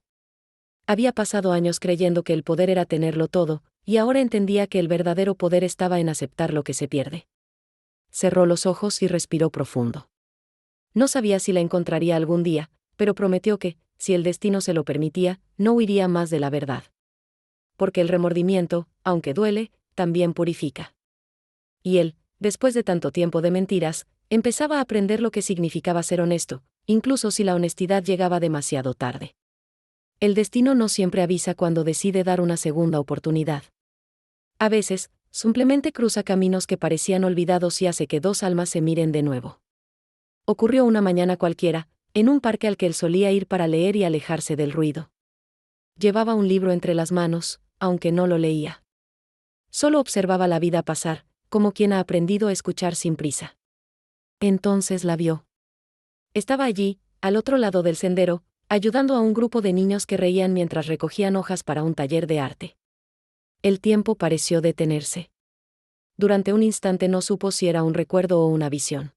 Había pasado años creyendo que el poder era tenerlo todo, y ahora entendía que el verdadero poder estaba en aceptar lo que se pierde. Cerró los ojos y respiró profundo. No sabía si la encontraría algún día, pero prometió que, si el destino se lo permitía, no huiría más de la verdad. Porque el remordimiento, aunque duele, también purifica. Y él, después de tanto tiempo de mentiras, empezaba a aprender lo que significaba ser honesto, incluso si la honestidad llegaba demasiado tarde. El destino no siempre avisa cuando decide dar una segunda oportunidad. A veces, simplemente cruza caminos que parecían olvidados y hace que dos almas se miren de nuevo. Ocurrió una mañana cualquiera, en un parque al que él solía ir para leer y alejarse del ruido. Llevaba un libro entre las manos, aunque no lo leía. Solo observaba la vida pasar, como quien ha aprendido a escuchar sin prisa. Entonces la vio. Estaba allí, al otro lado del sendero, ayudando a un grupo de niños que reían mientras recogían hojas para un taller de arte. El tiempo pareció detenerse. Durante un instante no supo si era un recuerdo o una visión.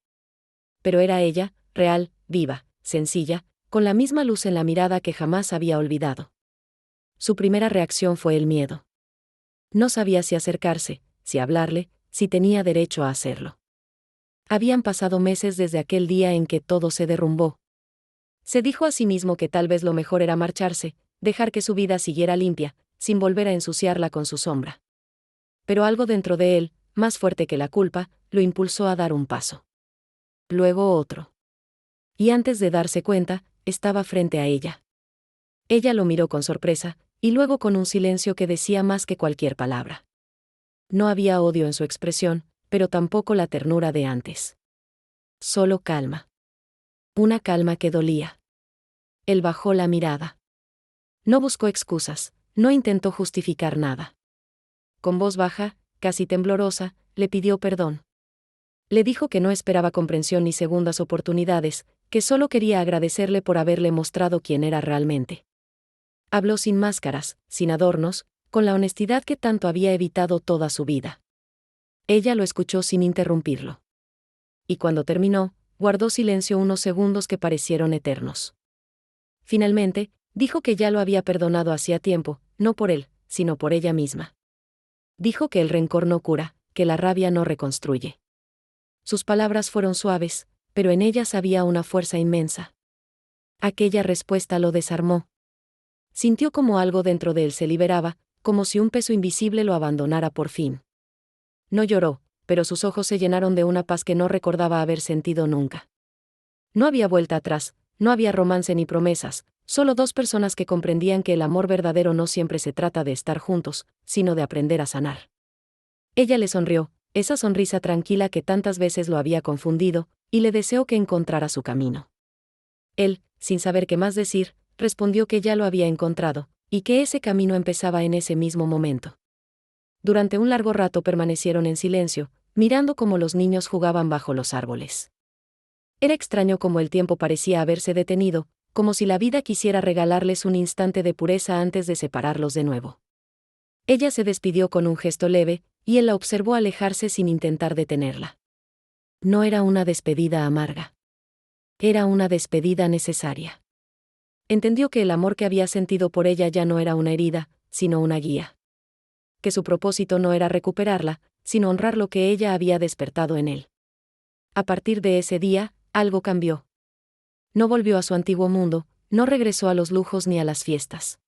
Pero era ella, real, viva, sencilla, con la misma luz en la mirada que jamás había olvidado. Su primera reacción fue el miedo. No sabía si acercarse, si hablarle, si tenía derecho a hacerlo. Habían pasado meses desde aquel día en que todo se derrumbó. Se dijo a sí mismo que tal vez lo mejor era marcharse, dejar que su vida siguiera limpia, sin volver a ensuciarla con su sombra. Pero algo dentro de él, más fuerte que la culpa, lo impulsó a dar un paso. Luego otro. Y antes de darse cuenta, estaba frente a ella. Ella lo miró con sorpresa, y luego con un silencio que decía más que cualquier palabra. No había odio en su expresión, pero tampoco la ternura de antes. Solo calma. Una calma que dolía. Él bajó la mirada. No buscó excusas, no intentó justificar nada. Con voz baja, casi temblorosa, le pidió perdón. Le dijo que no esperaba comprensión ni segundas oportunidades, que solo quería agradecerle por haberle mostrado quién era realmente. Habló sin máscaras, sin adornos, con la honestidad que tanto había evitado toda su vida. Ella lo escuchó sin interrumpirlo. Y cuando terminó, guardó silencio unos segundos que parecieron eternos. Finalmente, dijo que ya lo había perdonado hacía tiempo, no por él, sino por ella misma. Dijo que el rencor no cura, que la rabia no reconstruye. Sus palabras fueron suaves, pero en ellas había una fuerza inmensa. Aquella respuesta lo desarmó. Sintió como algo dentro de él se liberaba, como si un peso invisible lo abandonara por fin. No lloró, pero sus ojos se llenaron de una paz que no recordaba haber sentido nunca. No había vuelta atrás, no había romance ni promesas, solo dos personas que comprendían que el amor verdadero no siempre se trata de estar juntos, sino de aprender a sanar. Ella le sonrió, esa sonrisa tranquila que tantas veces lo había confundido, y le deseó que encontrara su camino. Él, sin saber qué más decir, respondió que ya lo había encontrado, y que ese camino empezaba en ese mismo momento. Durante un largo rato permanecieron en silencio, mirando cómo los niños jugaban bajo los árboles. Era extraño cómo el tiempo parecía haberse detenido, como si la vida quisiera regalarles un instante de pureza antes de separarlos de nuevo. Ella se despidió con un gesto leve, y él la observó alejarse sin intentar detenerla. No era una despedida amarga. Era una despedida necesaria. Entendió que el amor que había sentido por ella ya no era una herida, sino una guía. Que su propósito no era recuperarla, sino honrar lo que ella había despertado en él. A partir de ese día, Algo cambió. No volvió a su antiguo mundo, no regresó a los lujos ni a las fiestas.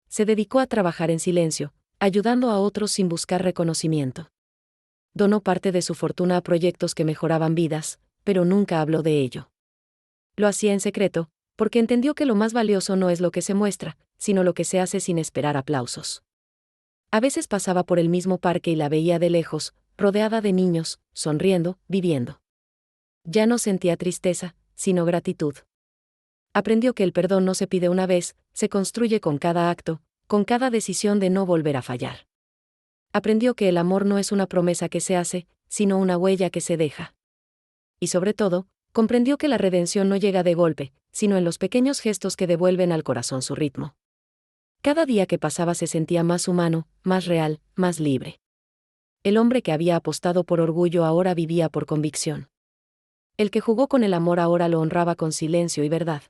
Se dedicó a trabajar en silencio, ayudando a otros sin buscar reconocimiento. Donó parte de su fortuna a proyectos que mejoraban vidas, pero nunca habló de ello. Lo hacía en secreto, porque entendió que lo más valioso no es lo que se muestra, sino lo que se hace sin esperar aplausos. A veces pasaba por el mismo parque y la veía de lejos, rodeada de niños, sonriendo, viviendo. Ya no sentía tristeza, sino gratitud. Aprendió que el perdón no se pide una vez, se construye con cada acto, con cada decisión de no volver a fallar. Aprendió que el amor no es una promesa que se hace, sino una huella que se deja. Y sobre todo, comprendió que la redención no llega de golpe, sino en los pequeños gestos que devuelven al corazón su ritmo. Cada día que pasaba se sentía más humano, más real, más libre. El hombre que había apostado por orgullo ahora vivía por convicción. El que jugó con el amor ahora lo honraba con silencio y verdad.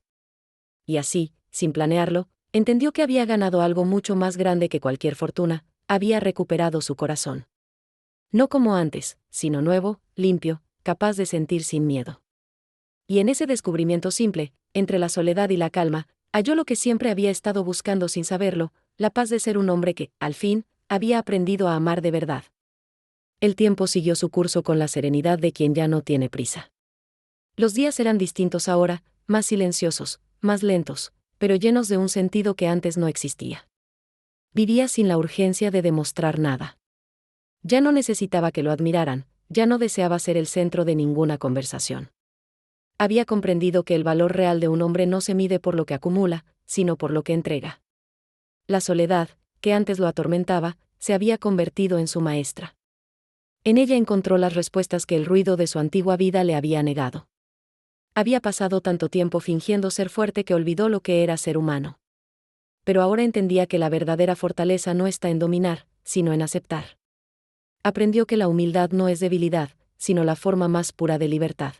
Y así, sin planearlo, entendió que había ganado algo mucho más grande que cualquier fortuna, había recuperado su corazón. No como antes, sino nuevo, limpio, capaz de sentir sin miedo. Y en ese descubrimiento simple, entre la soledad y la calma, halló lo que siempre había estado buscando sin saberlo, la paz de ser un hombre que, al fin, había aprendido a amar de verdad. El tiempo siguió su curso con la serenidad de quien ya no tiene prisa. Los días eran distintos ahora, más silenciosos, más lentos, pero llenos de un sentido que antes no existía. Vivía sin la urgencia de demostrar nada. Ya no necesitaba que lo admiraran, ya no deseaba ser el centro de ninguna conversación. Había comprendido que el valor real de un hombre no se mide por lo que acumula, sino por lo que entrega. La soledad, que antes lo atormentaba, se había convertido en su maestra. En ella encontró las respuestas que el ruido de su antigua vida le había negado. Había pasado tanto tiempo fingiendo ser fuerte que olvidó lo que era ser humano. Pero ahora entendía que la verdadera fortaleza no está en dominar, sino en aceptar. Aprendió que la humildad no es debilidad, sino la forma más pura de libertad.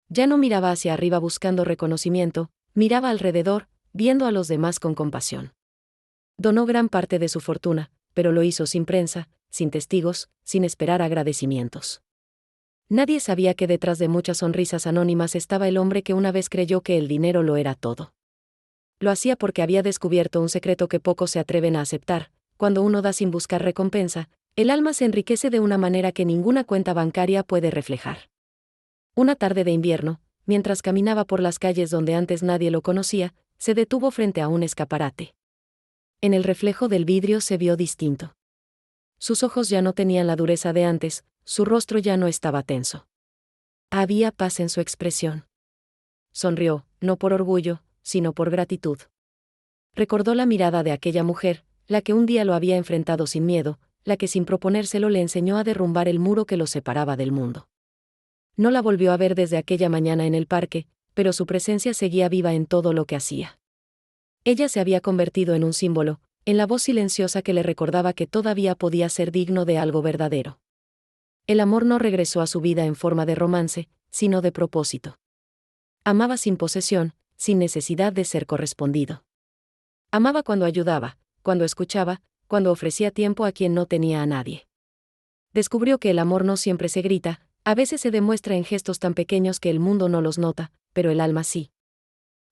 Ya no miraba hacia arriba buscando reconocimiento, miraba alrededor, viendo a los demás con compasión. Donó gran parte de su fortuna, pero lo hizo sin prensa, sin testigos, sin esperar agradecimientos. Nadie sabía que detrás de muchas sonrisas anónimas estaba el hombre que una vez creyó que el dinero lo era todo. Lo hacía porque había descubierto un secreto que pocos se atreven a aceptar: cuando uno da sin buscar recompensa, el alma se enriquece de una manera que ninguna cuenta bancaria puede reflejar. Una tarde de invierno, mientras caminaba por las calles donde antes nadie lo conocía, se detuvo frente a un escaparate. En el reflejo del vidrio se vio distinto. Sus ojos ya no tenían la dureza de antes, su rostro ya no estaba tenso. Había paz en su expresión. Sonrió, no por orgullo, sino por gratitud. Recordó la mirada de aquella mujer, la que un día lo había enfrentado sin miedo, la que sin proponérselo le enseñó a derrumbar el muro que lo separaba del mundo. No la volvió a ver desde aquella mañana en el parque, pero su presencia seguía viva en todo lo que hacía. Ella se había convertido en un símbolo, en la voz silenciosa que le recordaba que todavía podía ser digno de algo verdadero. El amor no regresó a su vida en forma de romance, sino de propósito. Amaba sin posesión, sin necesidad de ser correspondido. Amaba cuando ayudaba, cuando escuchaba, cuando ofrecía tiempo a quien no tenía a nadie. Descubrió que el amor no siempre se grita, a veces se demuestra en gestos tan pequeños que el mundo no los nota, pero el alma sí.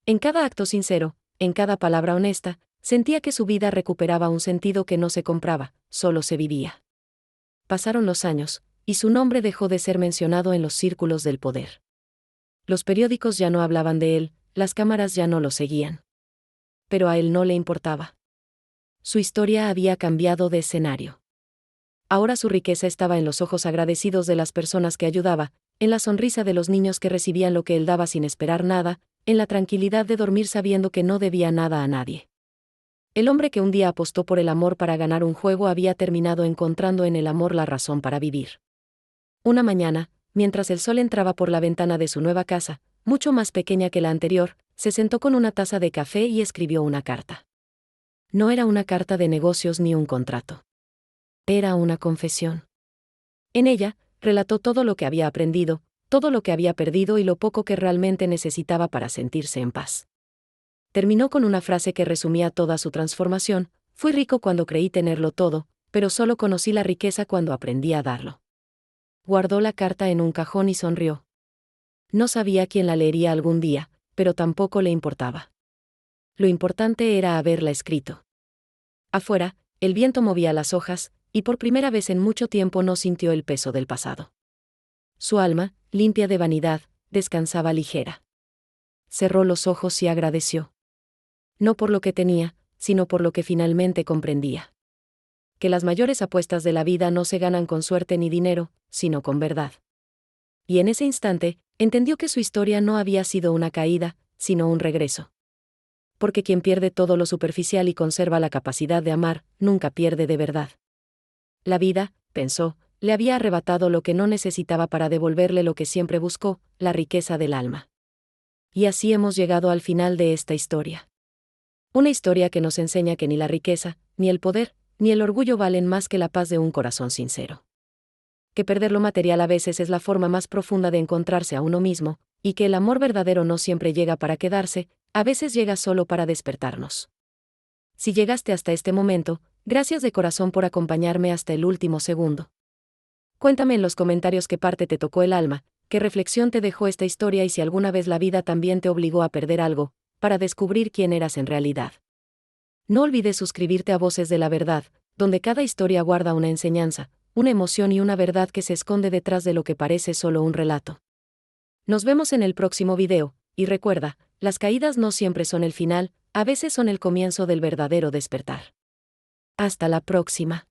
En cada acto sincero, en cada palabra honesta, sentía que su vida recuperaba un sentido que no se compraba, solo se vivía. Pasaron los años, y su nombre dejó de ser mencionado en los círculos del poder. Los periódicos ya no hablaban de él, las cámaras ya no lo seguían. Pero a él no le importaba. Su historia había cambiado de escenario. Ahora su riqueza estaba en los ojos agradecidos de las personas que ayudaba, en la sonrisa de los niños que recibían lo que él daba sin esperar nada, en la tranquilidad de dormir sabiendo que no debía nada a nadie. El hombre que un día apostó por el amor para ganar un juego había terminado encontrando en el amor la razón para vivir. Una mañana, mientras el sol entraba por la ventana de su nueva casa, mucho más pequeña que la anterior, se sentó con una taza de café y escribió una carta. No era una carta de negocios ni un contrato. Era una confesión. En ella, relató todo lo que había aprendido, todo lo que había perdido y lo poco que realmente necesitaba para sentirse en paz. Terminó con una frase que resumía toda su transformación: fui rico cuando creí tenerlo todo, pero solo conocí la riqueza cuando aprendí a darlo. Guardó la carta en un cajón y sonrió. No sabía quién la leería algún día, pero tampoco le importaba. Lo importante era haberla escrito. Afuera, el viento movía las hojas, y por primera vez en mucho tiempo no sintió el peso del pasado. Su alma, limpia de vanidad, descansaba ligera. Cerró los ojos y agradeció. No por lo que tenía, sino por lo que finalmente comprendía. Que las mayores apuestas de la vida no se ganan con suerte ni dinero, sino con verdad. Y en ese instante, entendió que su historia no había sido una caída, sino un regreso. Porque quien pierde todo lo superficial y conserva la capacidad de amar, nunca pierde de verdad. La vida, pensó, le había arrebatado lo que no necesitaba para devolverle lo que siempre buscó, la riqueza del alma. Y así hemos llegado al final de esta historia. Una historia que nos enseña que ni la riqueza, ni el poder, ni el orgullo valen más que la paz de un corazón sincero. Que perder lo material a veces es la forma más profunda de encontrarse a uno mismo, y que el amor verdadero no siempre llega para quedarse, a veces llega solo para despertarnos. Si llegaste hasta este momento, gracias de corazón por acompañarme hasta el último segundo. Cuéntame en los comentarios qué parte te tocó el alma, qué reflexión te dejó esta historia y si alguna vez la vida también te obligó a perder algo, para descubrir quién eras en realidad. No olvides suscribirte a Voces de la Verdad, donde cada historia guarda una enseñanza, una emoción y una verdad que se esconde detrás de lo que parece solo un relato. Nos vemos en el próximo video, y recuerda, las caídas no siempre son el final, a veces son el comienzo del verdadero despertar. Hasta la próxima.